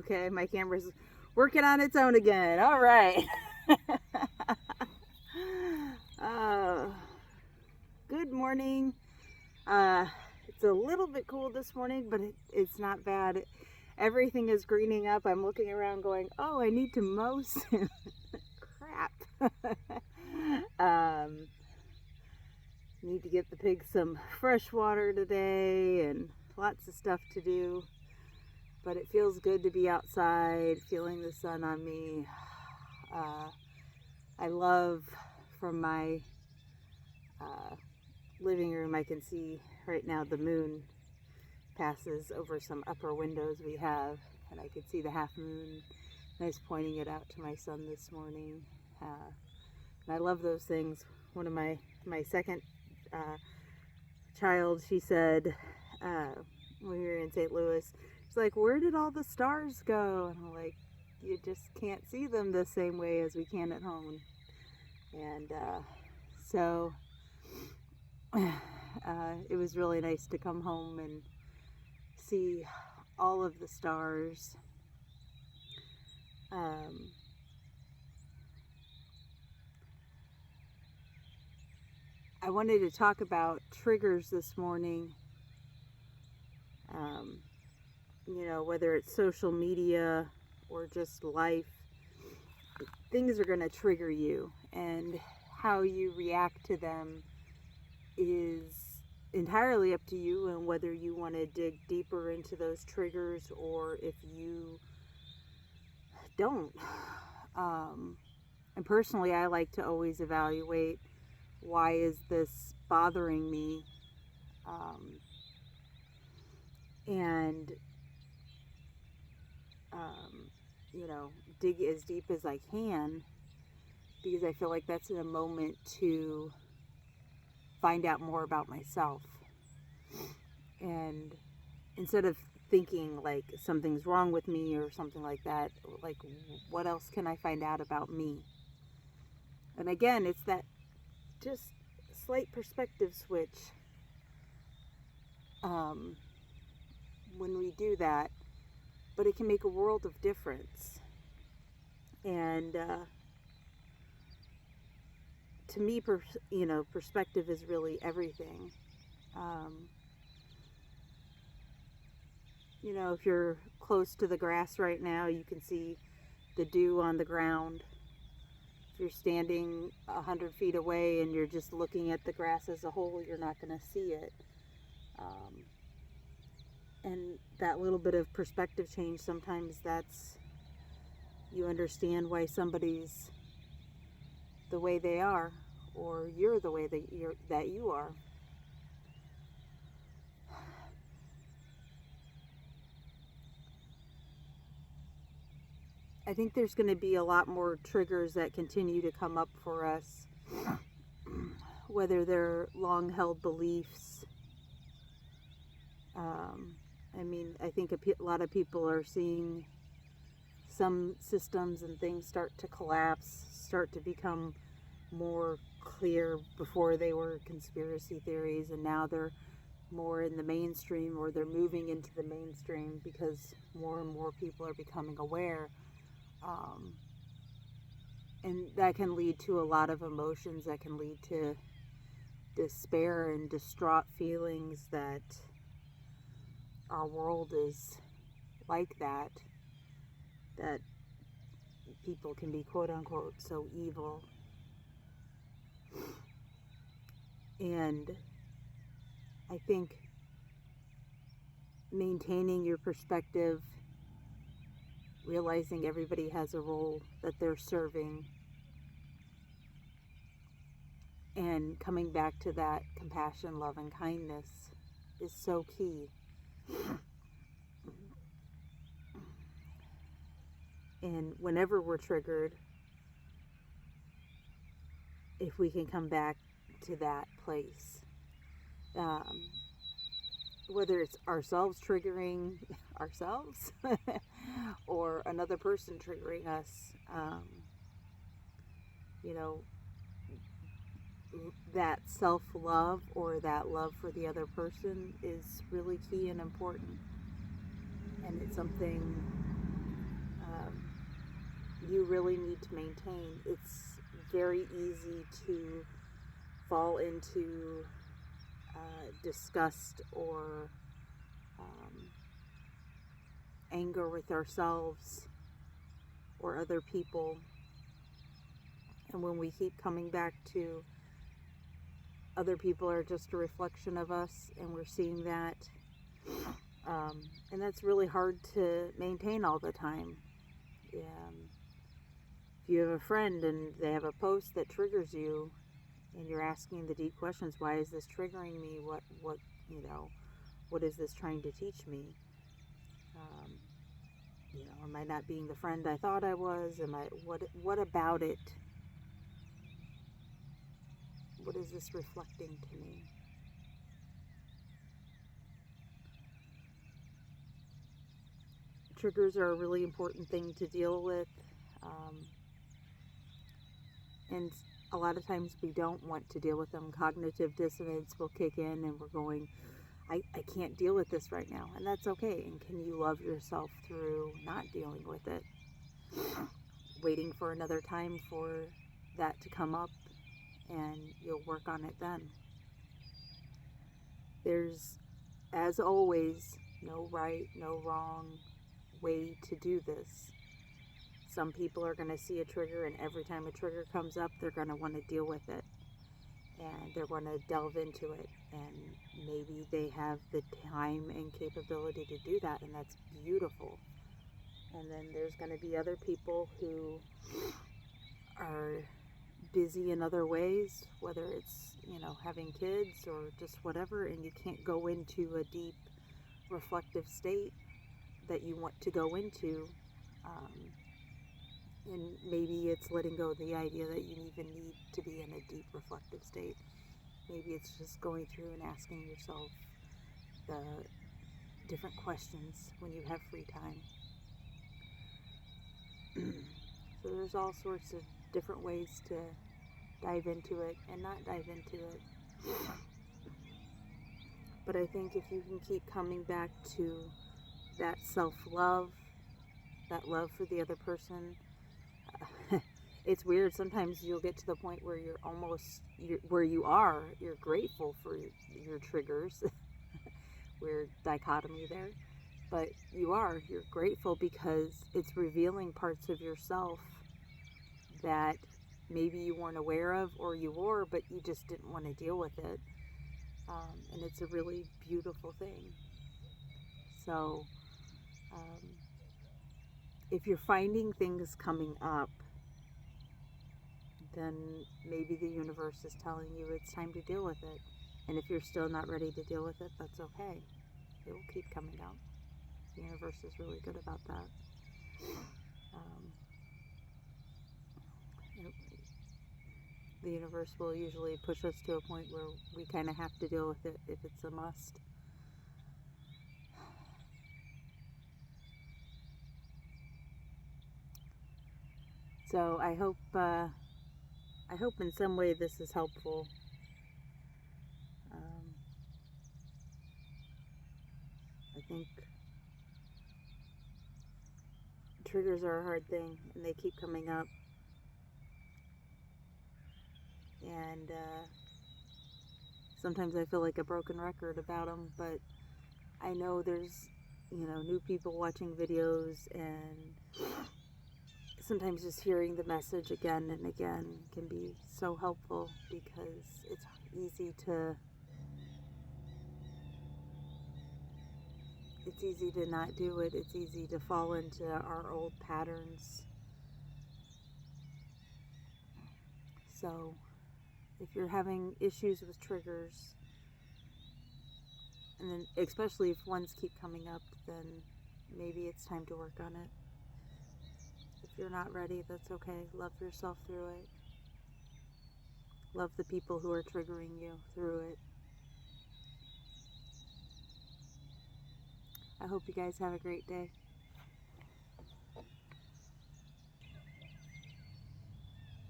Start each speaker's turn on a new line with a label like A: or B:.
A: Okay, my camera's working on its own again. All right. uh, Good morning. It's a little bit cool this morning, but it's not bad. Everything is greening up. I'm looking around going, oh, I need to mow soon. Crap. Need to get the pigs some fresh water today and lots of stuff to do. But it feels good to be outside, feeling the sun on me. I love from my living room, I can see right now the moon passes over some upper windows we have, and I could see the half moon. I was pointing it out to my son this morning. And I love those things. One of my second child, she said, when we were in St. Louis, she's like, where did all the stars go? And I'm like, you just can't see them the same way as we can at home. And so it was really nice to come home and see all of the stars. I wanted to talk about triggers this morning. Whether it's social media or just life, things are going to trigger you, and how you react to them is entirely up to you, and whether you want to dig deeper into those triggers or if you don't. And personally, I like to always evaluate, why is this bothering me? And dig as deep as I can, because I feel like that's in a moment to find out more about myself. And instead of thinking like something's wrong with me or something like that, like, what else can I find out about me? And again, it's that just slight perspective switch. When we do that, but it can make a world of difference. And to me, perspective is really everything. If you're close to the grass right now, you can see the dew on the ground. If you're standing 100 feet away and you're just looking at the grass as a whole, you're not going to see it. And that little bit of perspective change, sometimes you understand why somebody's the way they are, or you're the way that you are. I think there's going to be a lot more triggers that continue to come up for us, whether they're long-held beliefs. I think a lot of people are seeing some systems and things start to collapse, start to become more clear. Before they were conspiracy theories, and now they're more in the mainstream, or they're moving into the mainstream because more and more people are becoming aware. And that can lead to a lot of emotions, that can lead to despair and distraught feelings that our world is like that people can be quote unquote so evil. And I think maintaining your perspective, realizing everybody has a role that they're serving, and coming back to that compassion, love, and kindness is so key. And whenever we're triggered, if we can come back to that place, whether it's ourselves triggering ourselves or another person triggering us, that self-love or that love for the other person is really key and important. And it's something you really need to maintain. It's very easy to fall into disgust or anger with ourselves or other people. And when we keep coming back to other people are just a reflection of us, and we're seeing that, and that's really hard to maintain all the time. If you have a friend and they have a post that triggers you, and you're asking the deep questions, why is this triggering me? What is this trying to teach me? Am I not being the friend I thought I was? What about it? What is this reflecting to me? Triggers are a really important thing to deal with. And a lot of times we don't want to deal with them. Cognitive dissonance will kick in and we're going, I can't deal with this right now. And that's okay. And can you love yourself through not dealing with it? Waiting for another time for that to come up, and you'll work on it then. There's, as always, no right, no wrong way to do this. Some people are going to see a trigger, and every time a trigger comes up, they're going to want to deal with it. And they're going to delve into it. And maybe they have the time and capability to do that, and that's beautiful. And then there's going to be other people who are busy in other ways, whether it's, having kids or just whatever, and you can't go into a deep reflective state that you want to go into. And maybe it's letting go of the idea that you even need to be in a deep reflective state. Maybe it's just going through and asking yourself the different questions when you have free time. So there's all sorts of different ways to dive into it and not dive into it. But I think if you can keep coming back to that self-love, that love for the other person, it's weird. Sometimes you'll get to the point where you're grateful for your triggers. Weird dichotomy there. But you're grateful because it's revealing parts of yourself that maybe you weren't aware of, or you were, but you just didn't want to deal with it. And it's a really beautiful thing. So, if you're finding things coming up, then maybe the universe is telling you it's time to deal with it. And if you're still not ready to deal with it, that's okay. It will keep coming out. The universe is really good about that. The universe will usually push us to a point where we kind of have to deal with it if it's a must. So I hope in some way this is helpful. I think triggers are a hard thing, and they keep coming up. And sometimes I feel like a broken record about them, but I know there's, new people watching videos, and sometimes just hearing the message again and again can be so helpful, because it's easy to not do it. It's easy to fall into our old patterns. So if you're having issues with triggers, and then especially if ones keep coming up, then maybe it's time to work on it. If you're not ready, that's okay. Love yourself through it. Love the people who are triggering you through it. I hope you guys have a great day.